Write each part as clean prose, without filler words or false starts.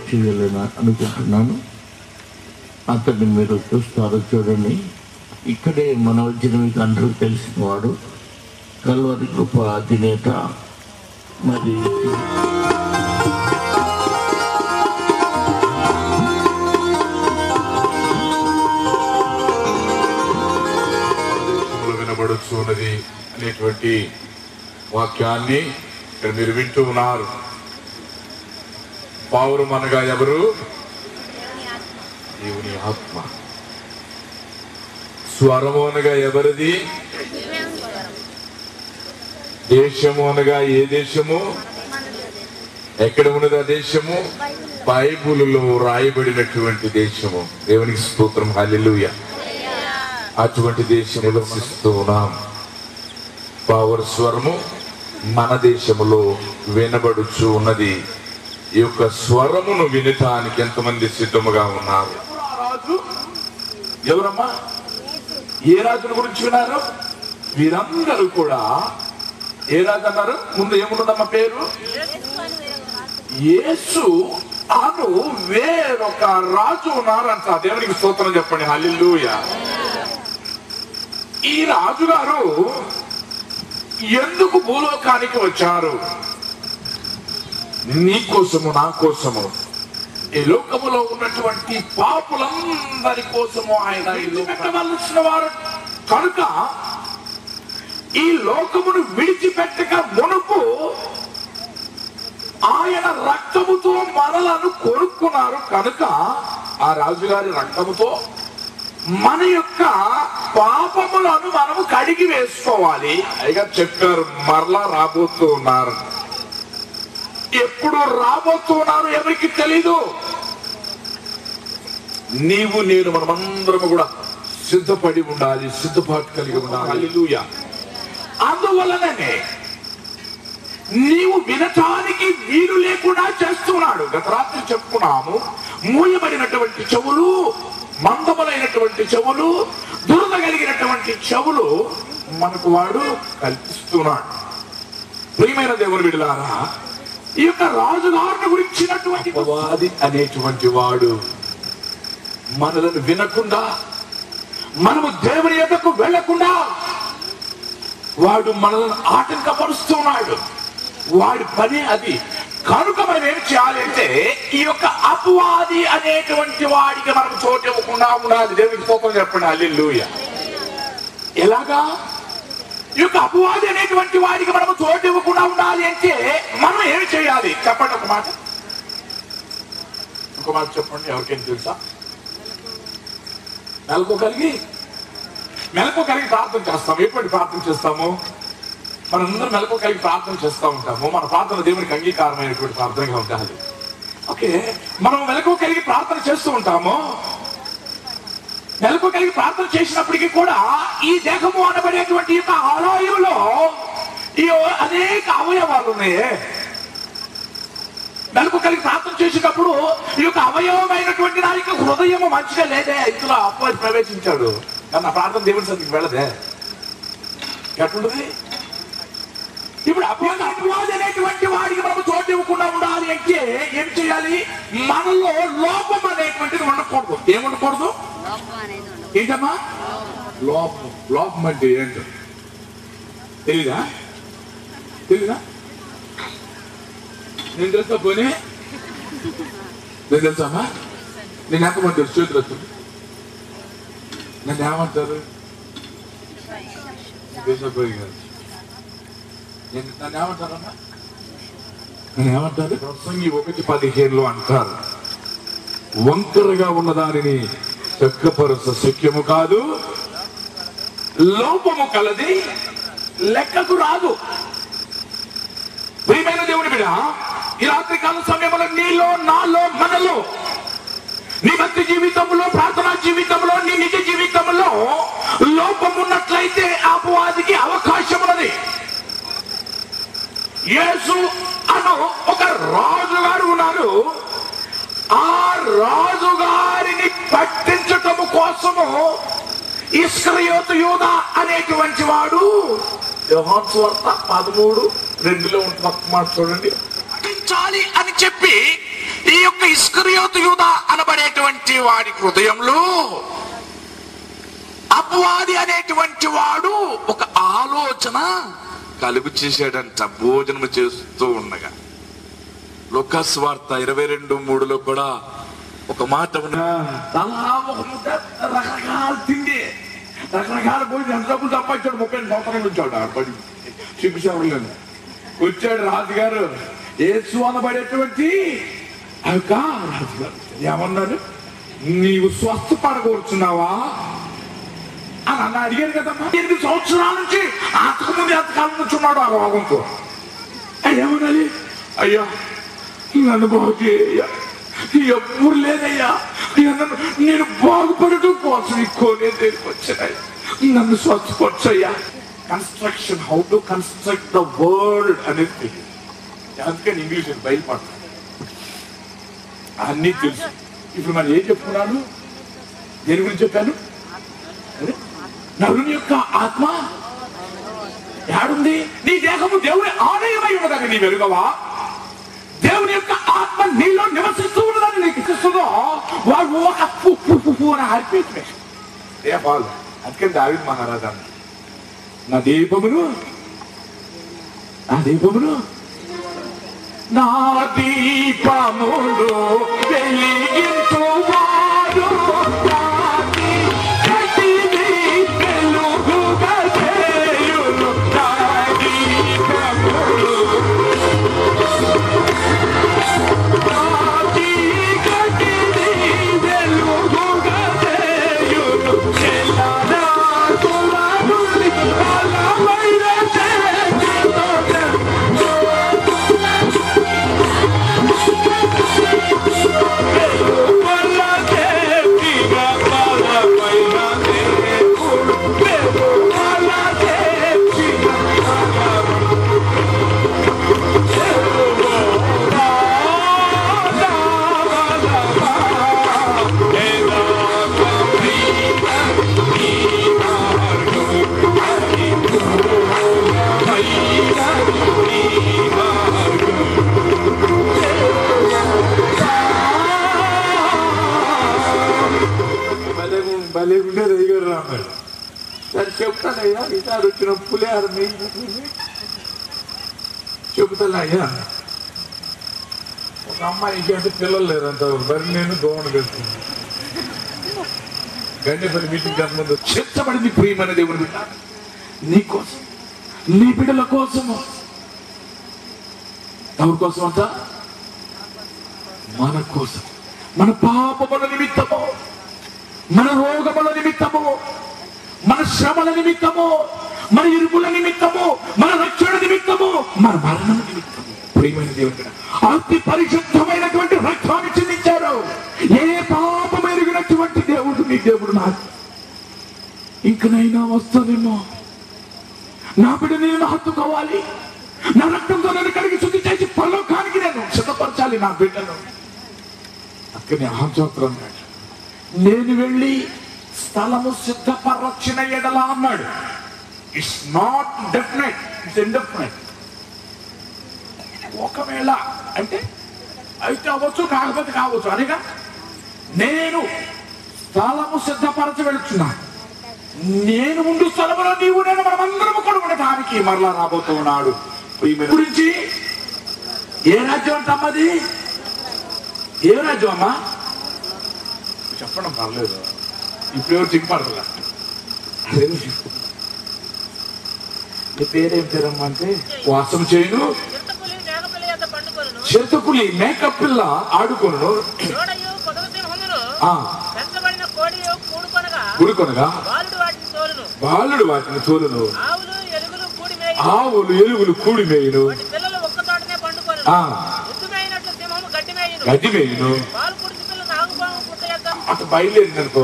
చేయాలని అనుకుంటున్నాను. అతన్ని మీరు చూస్తారో చూడండి. ఇక్కడే మన వచ్చిన మీకు అందరూ తెలిసిన వాడు, కల్వరి కృప అధినేత. మరి వినబడుచున్నది అనేటువంటి వాక్యాన్ని ఇక్కడ మీరు వింటూ ఉన్నారు. పావురం అనగా ఎవరు? దేవుని ఆత్మ. స్వరము అనగా ఎవరిది? దేశము అనగా ఏ దేశము? ఎక్కడ ఉన్నది ఆ దేశము? బైబిలులో రాయబడినటువంటి దేశము. దేవునికి స్తోత్రం, హల్లెలూయా. అటువంటి దేశములో నివసిస్తూ ఉన్నాం. పావుర స్వరము మన దేశములో వినబడుచు ఉన్నది. ఈ యొక్క స్వరమును వినటానికి ఎంతమంది సిద్ధముగా ఉన్నారు? రాజు ఎవరమ్మా? ఏ రాజుల గురించి విన్నారు? వీరందరూ కూడా ఏ రాజు అన్నారు? ముందు ఏమున్నదమ్మా పేరు? యేసు అను వేరొక రాజు ఉన్నారంట. దేవునికి స్తోత్రం చెప్పండి, హల్లెలూయా. ఈ రాజుగారు ఎందుకు భూలోకానికి వచ్చారు? నీ కోసము, నా కోసము, ఈ లోకములో ఉన్నటువంటి పాపులందరి కోసము ఆయన పెట్టవలసిన వారు కనుక ఈ లోకమును విడిచిపెట్టక మునుపు ఆయన రక్తముతో మనలను కొనుక్కున్నారు కనుక ఆ రాజుగారి రక్తముతో మన యొక్క పాపములను మనము కడిగి వేసుకోవాలి. అయిగా చెప్పారు, మరలా రాబోతూ ఉన్నారు. ఎప్పుడు రాబోతున్నారు ఎవరికి తెలీదు. నీవు నేను మనమందరము కూడా సిద్ధపడి ఉండాలి, సిద్ధపాటు కలిగి ఉండాలి. హల్లెలూయా. అందువలననే నీవు వినటానికి వీలు లేకుండా చేస్తున్నాడు. గత రాత్రి చెప్పుకున్నాము, మూయబడినటువంటి చెవులు, మందములైనటువంటి చెవులు, దురద కలిగినటువంటి చెవులు మనకు వాడు కల్పిస్తున్నాడు. ప్రియమైన దేవుని బిడ్డలారా, ఈ యొక్క రాజుగారిని గురించినటువంటి అపవాది అనేటువంటి వాడు మనలను వినకుండా, మనము దేవుని యొద్దకు వెళ్లకుండా వాడు మనలను ఆటంకపరుస్తున్నాడు. వాడి పని అది. కనుక మనం ఏం చేయాలి అంటే ఈ యొక్క అపవాది అనేటువంటి వాడికి మనం చోటు ఇవ్వకుండా ఉండాలి. దేవునికి స్తోత్రం చెప్పండి, హల్లెలూయా. ఎలాగా? ఈ యొక్క అపవాది అనేటువంటి వాడికి మనం చోటు ఇవ్వకుండా ఉండాలి అంటే మనం ఏమి చేయాలి చెప్పండి. ఒక మాట చెప్పండి. ఎవరికైనా తెలుసా? మెలకువగలిగి ప్రార్థన చేస్తాము. ఎప్పుడు ప్రార్థన చేస్తాము? మనందరం మెలకువగలిగి ప్రార్థన చేస్తూ ఉంటాము. మన ప్రార్థన దేవునికి అంగీకారమైనటువంటి ప్రార్థనగా ఉండాలి. ఓకే, మనం మెలకువగలిగి ప్రార్థన చేస్తూ ఉంటాము. మెలకువగలిగి ప్రార్థన చేసినప్పటికీ కూడా ఈ దేహము అనబడేటువంటి యొక్క ఆలయంలో ఈ అనేక అవయవాలు ఉన్నాయి. మెలకువగలిగి ప్రార్థన చేసేటప్పుడు ఈ యొక్క అవయవమైనటువంటి దానికి హృదయము మంచిగా లేదే, ఇందులో అపవాది ప్రవేశించాడు. కానీ నా ప్రార్థన దేవుని సన్నిధికి వెళ్ళదే. ఎట్లుంటుంది? ఇప్పుడు అపవాది అనేటువంటి వాడికి మనం చోటు ఇవ్వకుండా ఉండాలి అంటే ఏం చేయాలి? మనలో లోపం అనేటువంటిది ఉండకూడదు. ఏముండకూడదు? ఏంటమ్మా లోపం? లోపం అంటే ఏంటో తెలీదా? నేను తెలుసా? పోనీ నేను తెలుసామా? నేను ఎంతమంది తెలుసు? చేతులు వస్తుంది. నన్ను ఏమంటారు? నన్ను ఏమంటారమ్మా? నన్ను ఏమంటారు? ప్రసంగి 1:15 అంటారు, వంకరగా ఉన్న దానిని చక్కపరచ శక్యము కాదు, లోపము కలది లెక్కకు రాదు. ప్రియమైన దేవుని బిడ్డ, ఈ రాత్రి కాల సమయంలో నీలో, నాలో, మనలో, నీ భక్తి జీవితంలో, ప్రార్థనా జీవితంలో, నీ నిజ జీవితంలో లోపం ఉన్నట్లయితే అపవాదికి అవకాశం ఉన్నది. యేసు అను ఒక రాజుగారు ఉన్నారు. ఆ రాజుగారిని పట్టించటము కోసము ఇస్కరియోతు యూదా అనేటువంటి వాడు, యోహాను సువార్త 13:2 ఉంటుంది. మాట చూడండి. పట్టించాలి అని చెప్పి ఈ యొక్క ఇస్కరియోతు యూదా అనబడేటువంటి వాడి హృదయంలో అపవాది అనేటువంటి వాడు ఒక ఆలోచన కలుగు చేశాడంట. భోజనం చేస్తూ ఉండగా లూకా సువార్త 22:3 కూడా ఒక మాట రకరకాల తిండి, రకరకాల భోజనం. ఎంత డబ్బులు సంపాదించాడు? 30 సంవత్సరాలు వచ్చాడు ఆడపడి చిక్కుసేవలను వచ్చాడు రాజుగారు. యేసు అనబడేటువంటి ఆ యొక్క రాజుగారు ఏమన్నాడు? నీవు స్వస్థపడకూర్చున్నావా అని అన్న అడిగారు కదమ్మా. 8 సంవత్సరాల నుంచి అంతకుముందు ఎంతకాలం నుంచి ఉన్నాడు ఆ రోగంతో. ఏమనాలి? అయ్యా నన్ను బాగు చేయ్యా, ఎప్పుడు లేదయ్యా, నేను బాగుపడటం కోసం ఇంకోనే దగ్గరికి వచ్చానయ్యా, నన్ను స్వచ్ఛపరచయ్యా. Construction, how to construct the world అనేది అందుకని ఇంగ్లీష్ బయలుపడతాను అన్నీ తెలుసు. ఇప్పుడు మనం ఏం చెప్పుకున్నాను? దేని గురించి చెప్పాను? నరుని యొక్క ఆత్మ ఏడుంది? నీ దేహము దేవుని ఆలయమై ఉన్నదని నీ వెలుగవా? దేవుని యొక్క ఆత్మ నీలో నివసిస్తూ ఉన్నదని నీకు ఇస్తుందో వాడు ఒక పువ్వు అని ఆర్పేసి దేవాలు. అందుకని దావీదు మహారాజా నా దీపమును నా దీపమును వెలిగించువాడు సరే చెప్తానయ్యా. ఈసారి వచ్చిన పులిహార చెబుతానయ్యా. ఒక అమ్మాయికి అంటే పిల్లలు లేరంట, మరి నేను దోమను పెడుతుంది గండేపల్లి మీటింగ్ ముందు చెత్తబడింది. ప్రియమైన దేవుని బిడ్డ, నీ కోసం, నీ బిడ్డల కోసము. ఎవరి కోసం అంట? మన కోసం, మన పాపముల నిమిత్తము, మన రోగముల నిమిత్తము, మన శ్రమల నిమిత్తము, మన ఇరుకుల నిమిత్తము, మన రక్షణ నిమిత్తము, మన మరణం నిమిత్తము. ప్రియమైన దేవుడు, అతి పరిశుద్ధమైనటువంటి రక్తాన్ని చెందించారు. ఏ పాపం ఎరిగినటువంటి దేవుడు నీ దేవుడు. నాకు ఇంకనైనా వస్తానేమో, నా బిడ్డ నేను హత్తుకోవాలి, నా రక్తంతో నన్ను కడిగి శుద్ధి చేసి పరలోకానికి నేను సిద్ధపరచాలి నా బిడ్డను. అక్కడి ఆచోత్రం నేను వెళ్ళి స్థలము సిద్ధపరచిన ఎడలా అన్నాడు. It's not definite, it's indefinite. ఒకవేళ అంటే అయితే అవ్వచ్చు, కాకపోతే కావచ్చు అనిగా. నేను స్థలము సిద్ధపరచ వెళుతున్నాను. నేను ముందు స్థలములో నీవు నేను మనమందరము కూడా ఉండటానికి మరలా రాబోతున్నాడు. గురించి ఏ రాజ్యం అంటమ్మది? ఏ రాజ్యం అమ్మా? చెప్పడం పర్లేదు, ఇప్పుడు ఎవరు చిక్కుపడలా. నీ పేరేం పేరమ్మా అంటే? వాసం చేయను, చిరుతపులి మేకప్ పిల్ల ఆడుకొను, గుడుకొనగా బాలుడు వాటిని తోలును, ఆవులు ఎలుగులు కూడి మేయును, గడ్డి మేయును. అటు బయలుదేరింది అనుకో,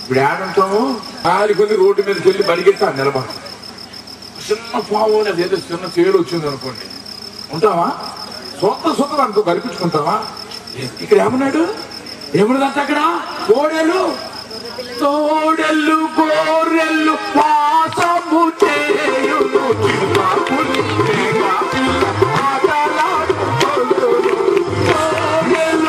ఇప్పుడు ఏడంటాము గాలి కొన్ని రోడ్డు మీదకి వెళ్ళి బడిగెట్టి ఆ నిలబడ. చిన్న పావు ఏదో చిన్న తేలు వచ్చింది అనుకోండి, ఉంటావా? సొంత అనుకో కల్పించుకుంటావా? ఇక్కడ ఏమన్నాడు? ఏమన్నదంటే అక్కడ కోడెలు తోడెల్లు గోరెల్లు వాసము చేయును, తోడెల్లు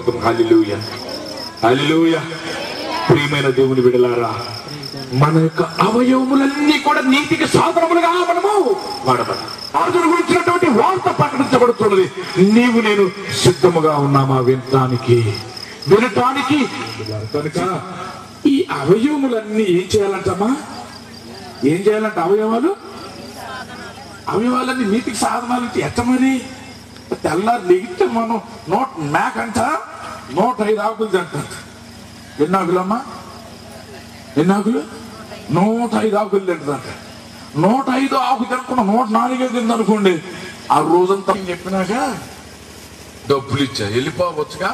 స్తోత్రం. హల్లెలూయా, హల్లెలూయా. ప్రియమైన దేవుని బిడ్డలారా, మన యొక్క అవయవములన్నీ కూడా నీతికి సాధనములుగా మనము వాడబడాలి. రాజును గురించినటువంటి వార్త ప్రకటించబడుతున్నది. నీవు నేను సిద్ధముగా ఉన్నామా వినటానికి? కనుక ఈ అవయవములన్నీ ఏం చేయాలంటమ్మా? ఏం చేయాలంట? అవయవాలన్నీ నీతికి సాధనాలు ఎట్ట మరి? తెల్లారు లిగితే మనం మేకంట 105 ఆకులు తింటారు. ఎన్ని ఆకులమ్మా? ఎన్ని ఆకులు? 105 ఆకులు తింటుందంట. 105 ఆకు తినకుండా 104 తిందనుకోండి, ఆ రోజంతా చెప్పినాక డబ్బులు ఇచ్చా వెళ్ళిపోవచ్చుగా.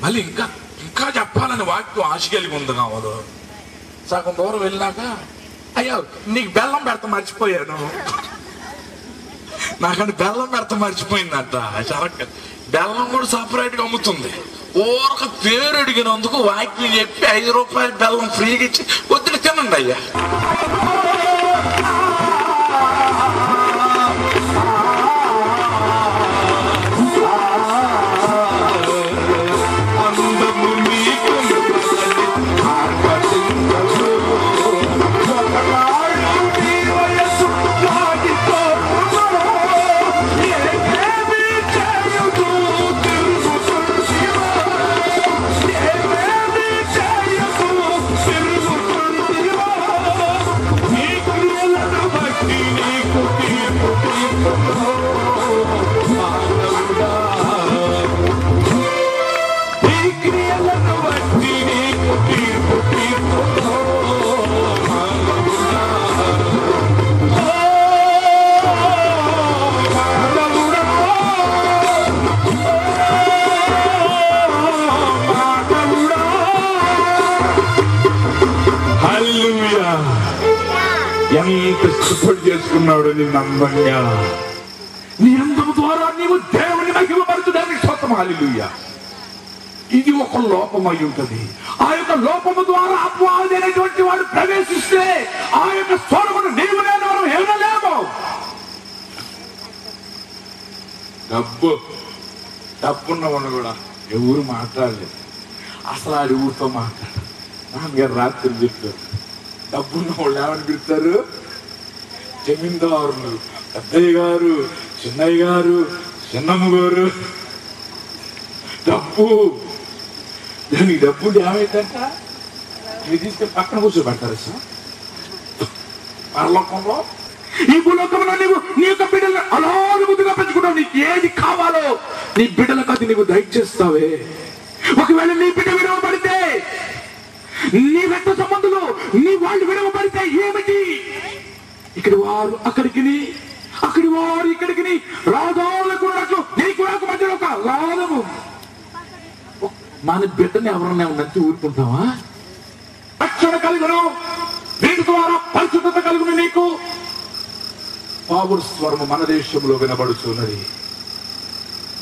మళ్ళీ ఇంకా ఇంకా చెప్పాలని వాక్యం ఆశ కలిగి ఉంది కావదు. సగం దూరం వెళ్ళినాక అయ్యో నీకు బెల్లం పెడతా మర్చిపోయాను, నాకంటే బెల్లం పెడతా మర్చిపోయిందంట. సరక్క బెల్లం కూడా సపరేట్ గా అమ్ముతుంది. ఊరక పేరు అడిగినందుకు వాక్యం చెప్పి 5 రూపాయలు బెల్లం ఫ్రీగా ఇచ్చి వద్దులు తినండి అయ్యా. ఎంత ఇష్టపడి చేసుకున్నాడు నిన్ను అందంగా. నీ అందం ద్వారా నీవు దేవుని మహిమపరచుదానికి స్తోత్రం. హల్లెలూయా. ఇది ఒక లోపం అయి ఉంటది. ఆ యొక్క లోపము ద్వారా అపవాది అనేటువంటి వాడు ప్రవేశిస్తే ఆ యొక్క స్థోరమును నీవు నేను మనం ఏమలేము. డబ్బున్న వాళ్ళు కూడా ఎవరు మాట్లాడలేదు. అసలు ఆడి ఊరితో మాట్లాడారు. నాన్నగారు రాత్రి చెప్పారు, డబ్బున్న వాళ్ళు ఏమని పిలుస్తారు? జమీందారులు, పెద్దయ్య గారు, చిన్నయ్య గారు, చిన్నమ్మ గారు. డబ్బు దానికి డబ్బు ఏమైందంట? మీరు తీసుకెళ్ళి పక్కన కూర్చోబెడతారు సార్. పరలోకంలో ఈ భూలోకంలో నీవు నీ యొక్క బిడ్డలు అలాగే ముందుగా పెంచుకుంటావు. నీకు ఏది కావాలో నీ బిడ్డలకు అది నీవు దయచేస్తావే. ఒకవేళ నీ బిడ్డ విడవబడితే, నీ రక్త సంబంధులు నీ వాళ్ళు విడవబడితే ఏమిటి? ఇక్కడి వారు అక్కడికి, అక్కడి వారు ఇక్కడికి రాజాలకు నీకు నాకు మధ్యలో ఒక రాజము. మన బిడ్డని ఎవరన్నా నచ్చి ఊరుకుంటావా? రక్షణ కలుగును, వీటి ద్వారా పరిశుద్ధత కలుగును. నీకు పావురు స్వరము మన దేశంలో వినబడుతున్నది.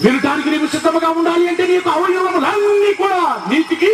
వినటానికి నీవు సిద్ధముగా ఉండాలి అంటే నీకు అవయవములన్నీ కూడా నీతికి